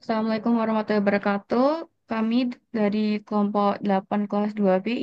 Assalamualaikum warahmatullahi wabarakatuh. Kami dari kelompok 8 kelas 2B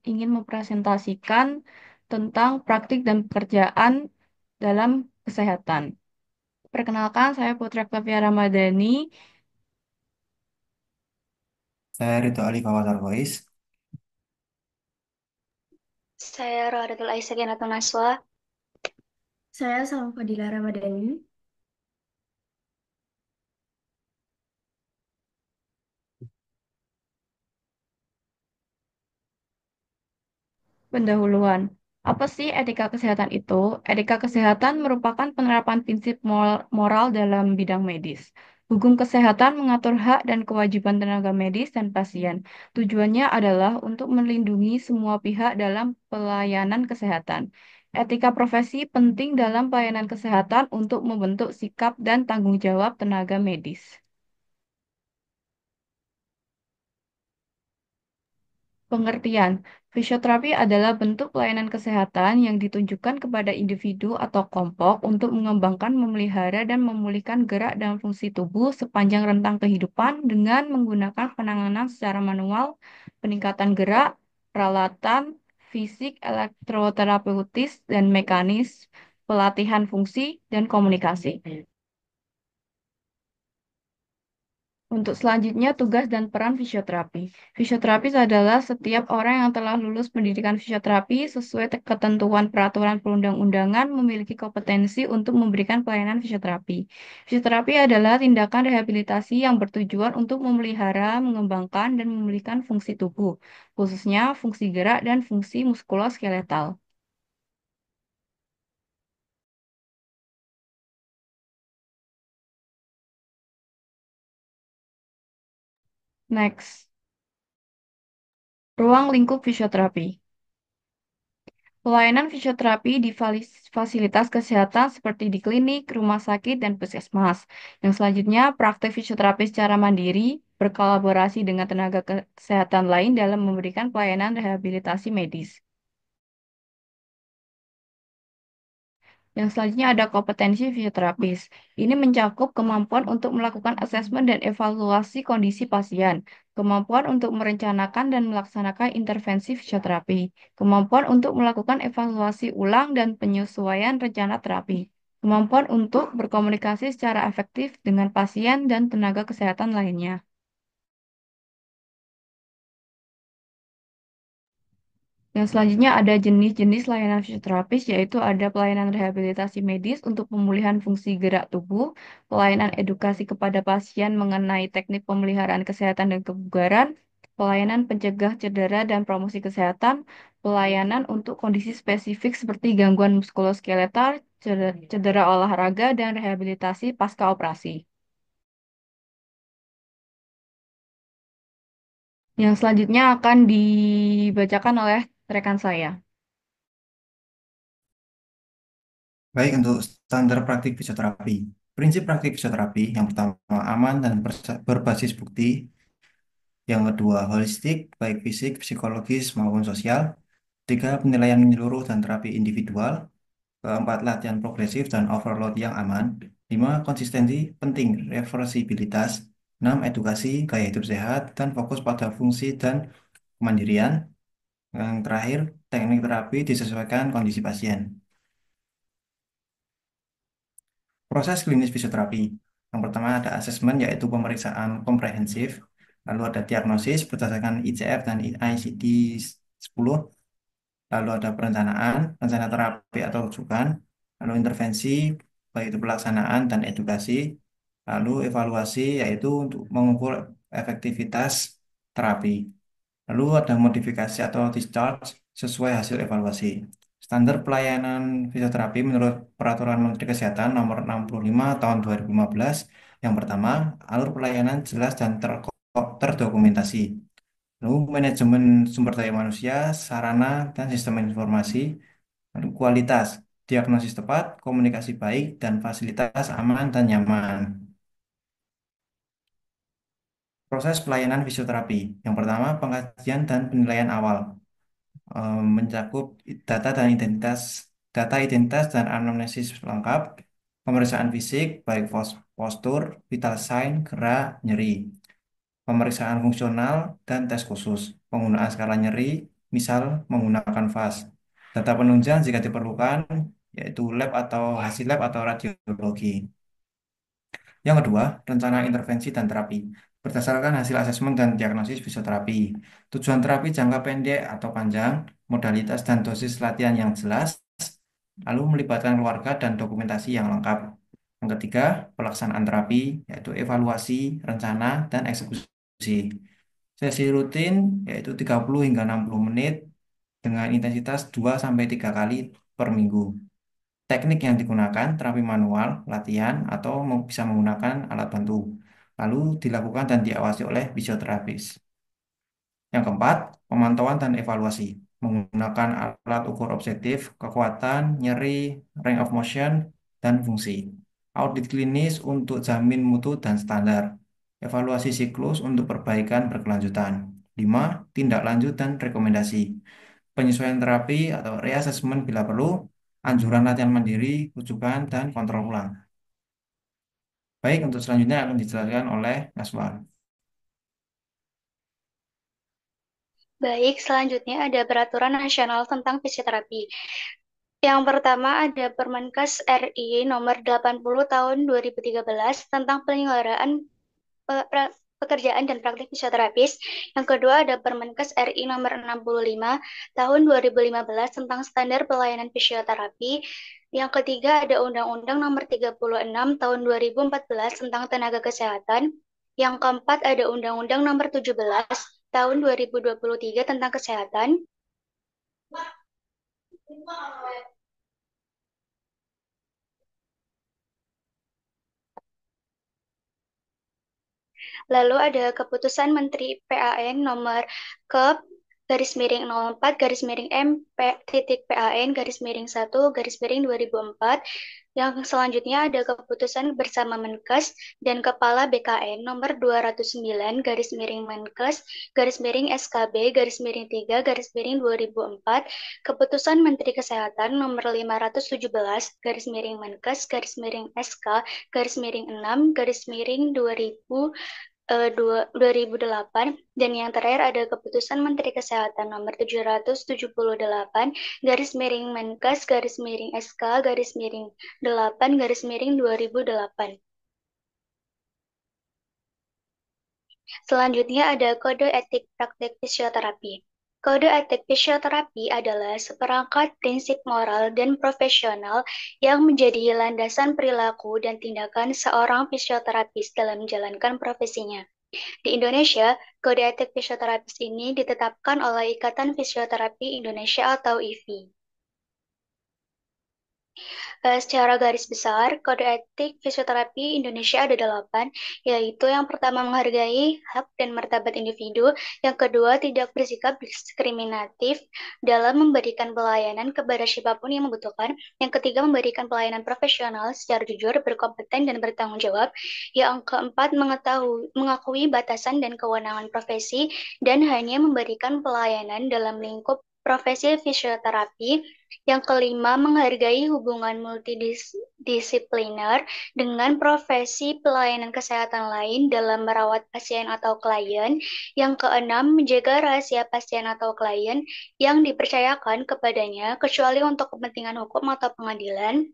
ingin mempresentasikan tentang praktik dan pekerjaan dalam kesehatan. Perkenalkan, saya Putra Klevia Ramadhani. Saya Rito Ali Fawatar Voice. Saya Rohadatul Aisyah Natun Naswa. Saya Salma Fadila Ramadhani. Pendahuluan. Apa sih etika kesehatan itu? Etika kesehatan merupakan penerapan prinsip moral dalam bidang medis. Hukum kesehatan mengatur hak dan kewajiban tenaga medis dan pasien. Tujuannya adalah untuk melindungi semua pihak dalam pelayanan kesehatan. Etika profesi penting dalam pelayanan kesehatan untuk membentuk sikap dan tanggung jawab tenaga medis. Pengertian, fisioterapi adalah bentuk pelayanan kesehatan yang ditunjukkan kepada individu atau kelompok untuk mengembangkan, memelihara, dan memulihkan gerak dan fungsi tubuh sepanjang rentang kehidupan dengan menggunakan penanganan secara manual, peningkatan gerak, peralatan, fisik, elektroterapeutis, dan mekanis, pelatihan fungsi, dan komunikasi. Untuk selanjutnya, tugas dan peran fisioterapi. Fisioterapis adalah setiap orang yang telah lulus pendidikan fisioterapi sesuai ketentuan peraturan perundang-undangan memiliki kompetensi untuk memberikan pelayanan fisioterapi. Fisioterapi adalah tindakan rehabilitasi yang bertujuan untuk memelihara, mengembangkan, dan memulihkan fungsi tubuh, khususnya fungsi gerak dan fungsi muskuloskeletal. Next, ruang lingkup fisioterapi. Pelayanan fisioterapi di fasilitas kesehatan seperti di klinik, rumah sakit, dan puskesmas. Yang selanjutnya, praktek fisioterapi secara mandiri berkolaborasi dengan tenaga kesehatan lain dalam memberikan pelayanan rehabilitasi medis. Yang selanjutnya ada kompetensi fisioterapis. Ini mencakup kemampuan untuk melakukan asesmen dan evaluasi kondisi pasien, kemampuan untuk merencanakan dan melaksanakan intervensi fisioterapi, kemampuan untuk melakukan evaluasi ulang dan penyesuaian rencana terapi, kemampuan untuk berkomunikasi secara efektif dengan pasien dan tenaga kesehatan lainnya. Yang selanjutnya ada jenis-jenis layanan fisioterapis, yaitu ada pelayanan rehabilitasi medis untuk pemulihan fungsi gerak tubuh, pelayanan edukasi kepada pasien mengenai teknik pemeliharaan kesehatan dan kebugaran, pelayanan pencegah cedera dan promosi kesehatan, pelayanan untuk kondisi spesifik seperti gangguan muskuloskeletal, cedera olahraga, dan rehabilitasi pasca operasi. Yang selanjutnya akan dibacakan oleh rekan saya. Baik untuk standar praktik fisioterapi. Prinsip praktik fisioterapi yang pertama aman dan berbasis bukti. Yang kedua holistik, baik fisik, psikologis maupun sosial. Tiga, penilaian menyeluruh dan terapi individual. Keempat, latihan progresif dan overload yang aman. Lima, konsistensi penting, reversibilitas. Enam, edukasi, gaya hidup sehat, dan fokus pada fungsi dan kemandirian. Yang terakhir, teknik terapi disesuaikan kondisi pasien. Proses klinis fisioterapi. Yang pertama ada asesmen yaitu pemeriksaan komprehensif. Lalu ada diagnosis berdasarkan ICF dan ICD-10. Lalu ada perencanaan, rencana terapi atau rujukan. Lalu intervensi, baik itu pelaksanaan dan edukasi. Lalu evaluasi yaitu untuk mengukur efektivitas terapi. Lalu ada modifikasi atau discharge sesuai hasil evaluasi. Standar pelayanan fisioterapi menurut Peraturan Menteri Kesehatan Nomor 65 Tahun 2015. Yang pertama, alur pelayanan jelas dan terdokumentasi. Lalu manajemen sumber daya manusia, sarana dan sistem informasi. Lalu kualitas, diagnosis tepat, komunikasi baik, dan fasilitas aman dan nyaman. Proses pelayanan fisioterapi. Yang pertama, pengkajian dan penilaian awal. Mencakup data identitas dan anamnesis lengkap, pemeriksaan fisik baik postur, vital sign, gerak, nyeri, pemeriksaan fungsional, dan tes khusus. Penggunaan skala nyeri, misal menggunakan VAS. Data penunjang jika diperlukan, yaitu lab atau hasil lab atau radiologi. Yang kedua, rencana intervensi dan terapi. Berdasarkan hasil asesmen dan diagnosis fisioterapi, tujuan terapi jangka pendek atau panjang, modalitas dan dosis latihan yang jelas, lalu melibatkan keluarga dan dokumentasi yang lengkap. Yang ketiga, pelaksanaan terapi, yaitu evaluasi, rencana, dan eksekusi. Sesi rutin, yaitu 30 hingga 60 menit, dengan intensitas 2 sampai 3 kali per minggu. Teknik yang digunakan, terapi manual, latihan, atau bisa menggunakan alat bantu. Lalu dilakukan dan diawasi oleh fisioterapis. Yang keempat, pemantauan dan evaluasi. Menggunakan alat ukur objektif, kekuatan, nyeri, range of motion, dan fungsi. Audit klinis untuk jamin mutu dan standar. Evaluasi siklus untuk perbaikan berkelanjutan. 5. Tindak lanjut dan rekomendasi. Penyesuaian terapi atau reassessment bila perlu, anjuran latihan mandiri, rujukan, dan kontrol ulang. Baik, untuk selanjutnya akan dijelaskan oleh Naswa. Baik, selanjutnya ada Peraturan Nasional tentang Fisioterapi. Yang pertama ada Permenkes RI nomor 80 tahun 2013 tentang penyelenggaraan pekerjaan dan praktik fisioterapis. Yang kedua ada Permenkes RI nomor 65 tahun 2015 tentang standar pelayanan fisioterapi. Yang ketiga ada Undang-Undang nomor 36 tahun 2014 tentang tenaga kesehatan. Yang keempat ada Undang-Undang nomor 17 tahun 2023 tentang kesehatan. Lalu ada keputusan Menteri PAN nomor ke garis miring 04 garis miring MP titik PAN garis miring 1 garis miring 2004. Yang selanjutnya ada keputusan bersama Menkes dan Kepala BKN nomor 209 garis miring Menkes garis miring SKB garis miring 3 garis miring 2004. Keputusan Menteri Kesehatan nomor 517 garis miring Menkes garis miring SK garis miring 6 garis miring 2008, dan yang terakhir ada keputusan Menteri Kesehatan nomor 778 garis miring Menkes garis miring SK garis miring 8 garis miring 2008. Selanjutnya ada Kode Etik Praktik Fisioterapi. Kode etik fisioterapi adalah seperangkat prinsip moral dan profesional yang menjadi landasan perilaku dan tindakan seorang fisioterapis dalam menjalankan profesinya. Di Indonesia, kode etik fisioterapis ini ditetapkan oleh Ikatan Fisioterapi Indonesia atau IFI. Secara garis besar, kode etik fisioterapi Indonesia ada 8, yaitu yang pertama menghargai hak dan martabat individu, yang kedua tidak bersikap diskriminatif dalam memberikan pelayanan kepada siapapun yang membutuhkan, yang ketiga memberikan pelayanan profesional secara jujur, berkompeten, dan bertanggung jawab, yang keempat mengakui batasan dan kewenangan profesi, dan hanya memberikan pelayanan dalam lingkup profesi fisioterapi. Yang kelima, menghargai hubungan multidisipliner dengan profesi pelayanan kesehatan lain dalam merawat pasien atau klien. Yang keenam, menjaga rahasia pasien atau klien yang dipercayakan kepadanya, kecuali untuk kepentingan hukum atau pengadilan.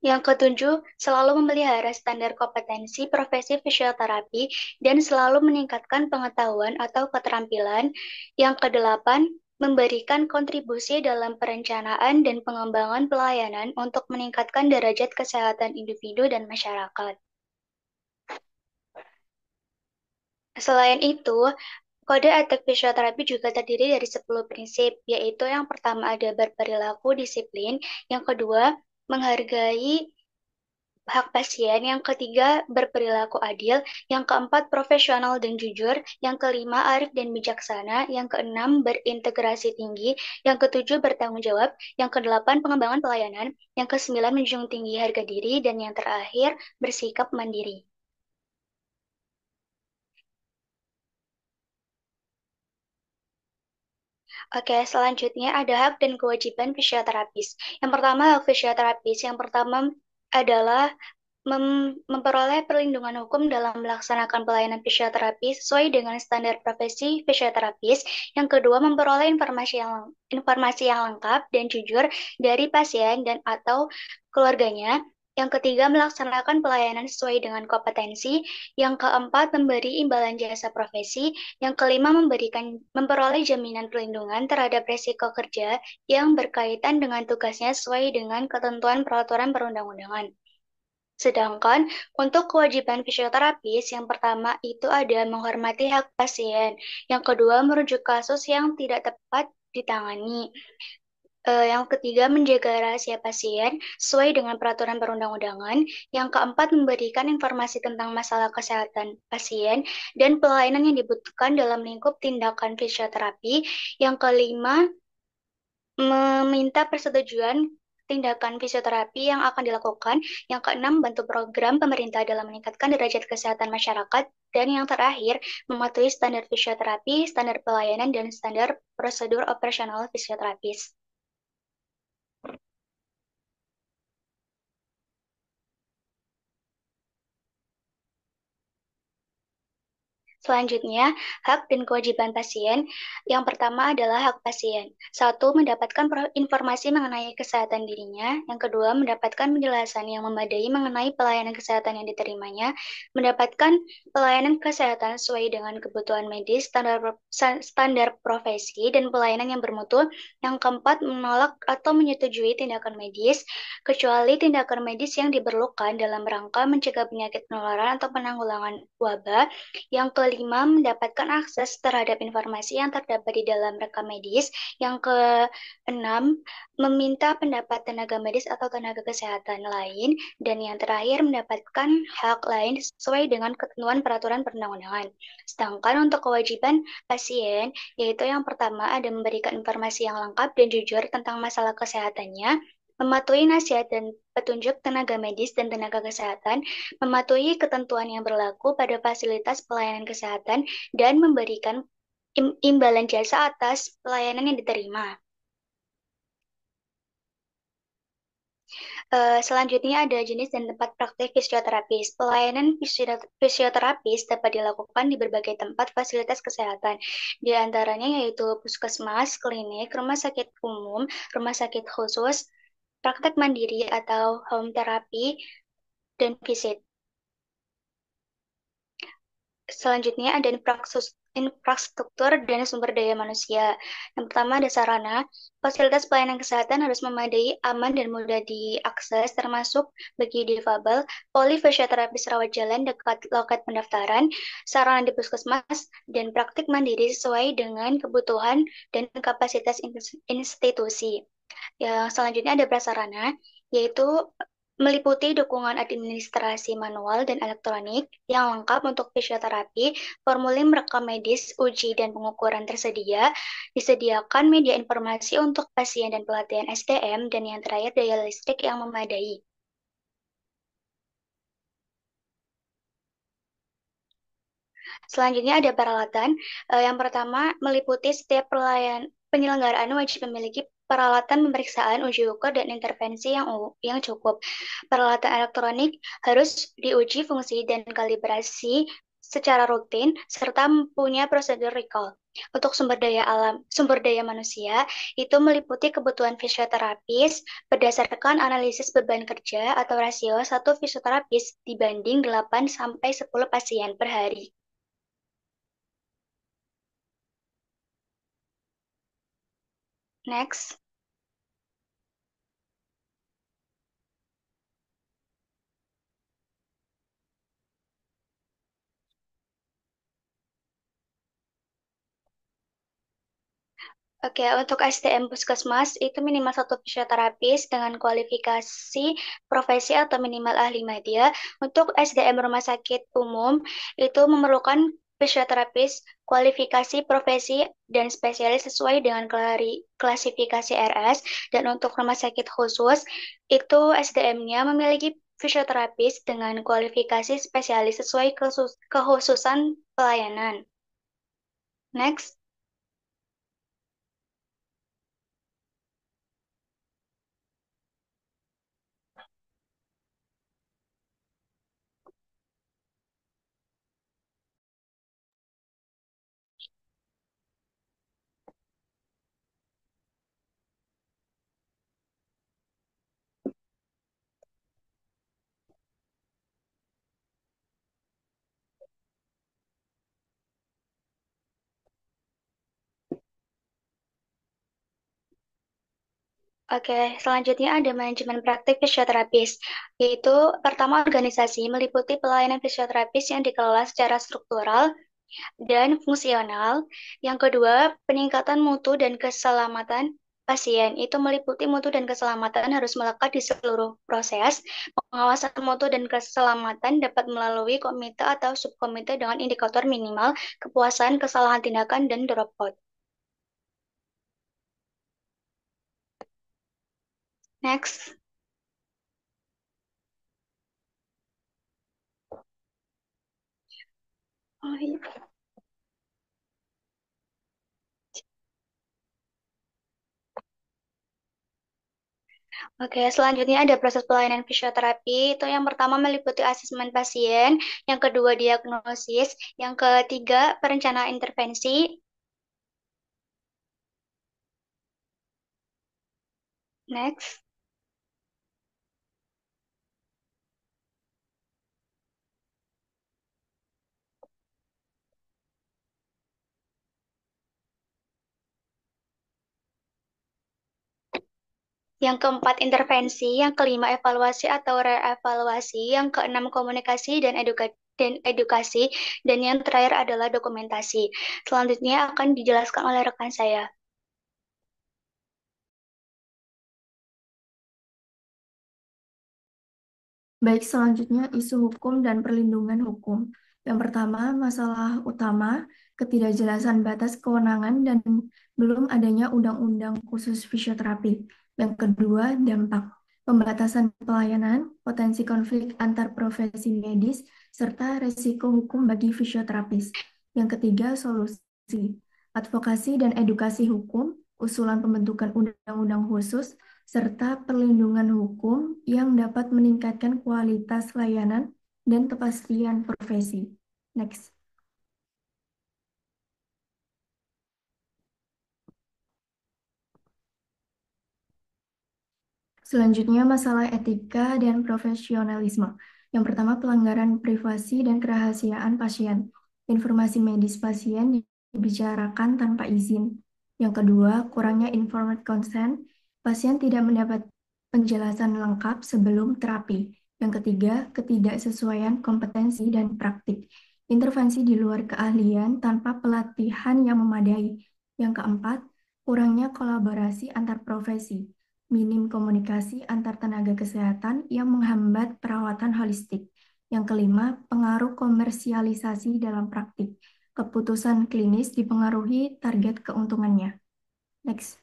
Yang ketujuh, selalu memelihara standar kompetensi profesi fisioterapi dan selalu meningkatkan pengetahuan atau keterampilan. Yang kedelapan, memberikan kontribusi dalam perencanaan dan pengembangan pelayanan untuk meningkatkan derajat kesehatan individu dan masyarakat. Selain itu, kode etik fisioterapi juga terdiri dari 10 prinsip, yaitu yang pertama ada berperilaku disiplin, yang kedua menghargai hak pasien, yang ketiga berperilaku adil, yang keempat profesional dan jujur, yang kelima arif dan bijaksana, yang keenam berintegrasi tinggi, yang ketujuh bertanggung jawab, yang kedelapan pengembangan pelayanan, yang kesembilan menjunjung tinggi harga diri, dan yang terakhir bersikap mandiri. Oke, selanjutnya ada hak dan kewajiban fisioterapis. Yang pertama, hak fisioterapis. Yang pertama adalah memperoleh perlindungan hukum dalam melaksanakan pelayanan fisioterapi sesuai dengan standar profesi fisioterapis. Yang kedua, memperoleh informasi yang lengkap dan jujur dari pasien dan atau keluarganya. Yang ketiga, melaksanakan pelayanan sesuai dengan kompetensi. Yang keempat, memberi imbalan jasa profesi. Yang kelima, memperoleh jaminan perlindungan terhadap risiko kerja yang berkaitan dengan tugasnya sesuai dengan ketentuan peraturan perundang-undangan. Sedangkan untuk kewajiban fisioterapis, yang pertama itu ada menghormati hak pasien, yang kedua merujuk kasus yang tidak tepat ditangani, yang ketiga menjaga rahasia pasien sesuai dengan peraturan perundang-undangan, yang keempat memberikan informasi tentang masalah kesehatan pasien dan pelayanan yang dibutuhkan dalam lingkup tindakan fisioterapi, yang kelima meminta persetujuan tindakan fisioterapi yang akan dilakukan. Yang keenam, bantu program pemerintah dalam meningkatkan derajat kesehatan masyarakat. Dan yang terakhir, mematuhi standar fisioterapi, standar pelayanan, dan standar prosedur operasional fisioterapis. Selanjutnya, hak dan kewajiban pasien. Yang pertama adalah hak pasien. Satu, mendapatkan informasi mengenai kesehatan dirinya. Yang kedua, mendapatkan penjelasan yang memadai mengenai pelayanan kesehatan yang diterimanya. Mendapatkan pelayanan kesehatan sesuai dengan kebutuhan medis, standar profesi, dan pelayanan yang bermutu. Yang keempat, menolak atau menyetujui tindakan medis, kecuali tindakan medis yang diperlukan dalam rangka mencegah penyakit penularan atau penanggulangan wabah. Yang kelima, mendapatkan akses terhadap informasi yang terdapat di dalam rekam medis. Yang keenam, meminta pendapat tenaga medis atau tenaga kesehatan lain. Dan yang terakhir, mendapatkan hak lain sesuai dengan ketentuan peraturan perundang-undangan. Sedangkan untuk kewajiban pasien, yaitu yang pertama ada memberikan informasi yang lengkap dan jujur tentang masalah kesehatannya, mematuhi nasihat dan petunjuk tenaga medis dan tenaga kesehatan, mematuhi ketentuan yang berlaku pada fasilitas pelayanan kesehatan, dan memberikan imbalan jasa atas pelayanan yang diterima. Selanjutnya ada jenis dan tempat praktik fisioterapis. Pelayanan fisioterapis dapat dilakukan di berbagai tempat fasilitas kesehatan. Di antaranya yaitu puskesmas, klinik, rumah sakit umum, rumah sakit khusus, praktek mandiri atau home therapy, dan visit. Selanjutnya ada infrastruktur dan sumber daya manusia. Yang pertama ada sarana. Fasilitas pelayanan kesehatan harus memadai, aman, dan mudah diakses, termasuk bagi difabel, polifisioterapis rawat jalan dekat loket pendaftaran, sarana di puskesmas, dan praktik mandiri sesuai dengan kebutuhan dan kapasitas institusi. Yang selanjutnya ada prasarana, yaitu meliputi dukungan administrasi manual dan elektronik yang lengkap untuk fisioterapi, formulir rekam medis, uji, dan pengukuran tersedia, disediakan media informasi untuk pasien dan pelatihan SDM, dan yang terakhir daya listrik yang memadai. Selanjutnya ada peralatan. Yang pertama meliputi setiap penyelenggaraan wajib memiliki peralatan pemeriksaan, uji ukur, dan intervensi yang cukup. Peralatan elektronik harus diuji fungsi dan kalibrasi secara rutin, serta mempunyai prosedur recall. Untuk sumber daya manusia, itu meliputi kebutuhan fisioterapis berdasarkan analisis beban kerja atau rasio satu fisioterapis dibanding 8 sampai 10 pasien per hari. Next. Oke, untuk SDM Puskesmas itu minimal satu fisioterapis dengan kualifikasi profesi atau minimal ahli media. Untuk SDM Rumah Sakit Umum itu memerlukan fisioterapis kualifikasi profesi dan spesialis sesuai dengan klasifikasi RS. Dan untuk rumah sakit khusus itu SDM-nya memiliki fisioterapis dengan kualifikasi spesialis sesuai kekhususan pelayanan. Next. Oke, selanjutnya ada manajemen praktik fisioterapis, yaitu pertama organisasi meliputi pelayanan fisioterapis yang dikelola secara struktural dan fungsional. Yang kedua, peningkatan mutu dan keselamatan pasien. Itu meliputi mutu dan keselamatan harus melekat di seluruh proses. Pengawasan mutu dan keselamatan dapat melalui komite atau subkomite dengan indikator minimal kepuasan, kesalahan tindakan, dan dropout. Next. Oh, iya. Oke, selanjutnya ada proses pelayanan fisioterapi. Itu yang pertama meliputi asesmen pasien, yang kedua diagnosis, yang ketiga perencanaan intervensi, next. Yang keempat intervensi, yang kelima evaluasi atau reevaluasi, yang keenam komunikasi dan edukasi, dan yang terakhir adalah dokumentasi. Selanjutnya akan dijelaskan oleh rekan saya. Baik, selanjutnya isu hukum dan perlindungan hukum. Yang pertama, masalah utama, ketidakjelasan batas kewenangan dan belum adanya undang-undang khusus fisioterapi. Yang kedua, dampak, pembatasan pelayanan, potensi konflik antar profesi medis, serta resiko hukum bagi fisioterapis. Yang ketiga, solusi, advokasi dan edukasi hukum, usulan pembentukan undang-undang khusus, serta perlindungan hukum yang dapat meningkatkan kualitas layanan dan kepastian profesi. Next. Selanjutnya, masalah etika dan profesionalisme. Yang pertama, pelanggaran privasi dan kerahasiaan pasien. Informasi medis pasien dibicarakan tanpa izin. Yang kedua, kurangnya informed consent. Pasien tidak mendapat penjelasan lengkap sebelum terapi. Yang ketiga, ketidaksesuaian kompetensi dan praktik. Intervensi di luar keahlian tanpa pelatihan yang memadai. Yang keempat, kurangnya kolaborasi antar profesi, minim komunikasi antar tenaga kesehatan yang menghambat perawatan holistik. Yang kelima, pengaruh komersialisasi dalam praktik. Keputusan klinis dipengaruhi target keuntungannya. Next.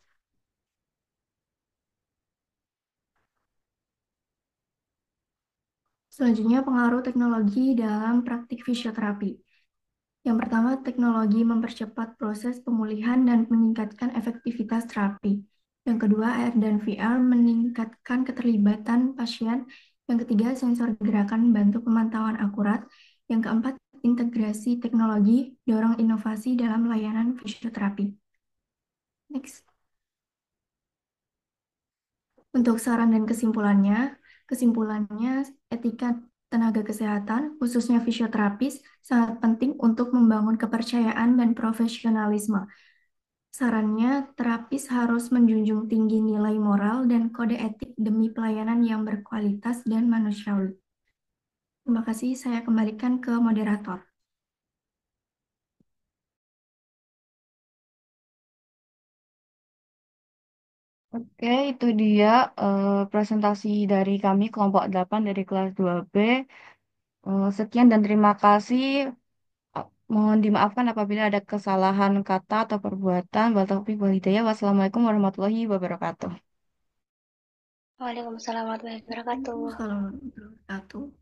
Selanjutnya, pengaruh teknologi dalam praktik fisioterapi. Yang pertama, teknologi mempercepat proses pemulihan dan meningkatkan efektivitas terapi. Yang kedua, AR dan VR meningkatkan keterlibatan pasien. Yang ketiga, sensor gerakan bantu pemantauan akurat. Yang keempat, integrasi teknologi dorong inovasi dalam layanan fisioterapi. Next. Untuk saran dan kesimpulannya etika tenaga kesehatan, khususnya fisioterapis, sangat penting untuk membangun kepercayaan dan profesionalisme. Sarannya, terapis harus menjunjung tinggi nilai moral dan kode etik demi pelayanan yang berkualitas dan manusiawi. Terima kasih, saya kembalikan ke moderator. Oke, itu dia presentasi dari kami kelompok 8 dari kelas 2B. Sekian dan terima kasih. Mohon dimaafkan apabila ada kesalahan kata atau perbuatan. Wassalamualaikum warahmatullahi wabarakatuh. Waalaikumsalam warahmatullahi wabarakatuh. Waalaikumsalam warahmatullahi wabarakatuh.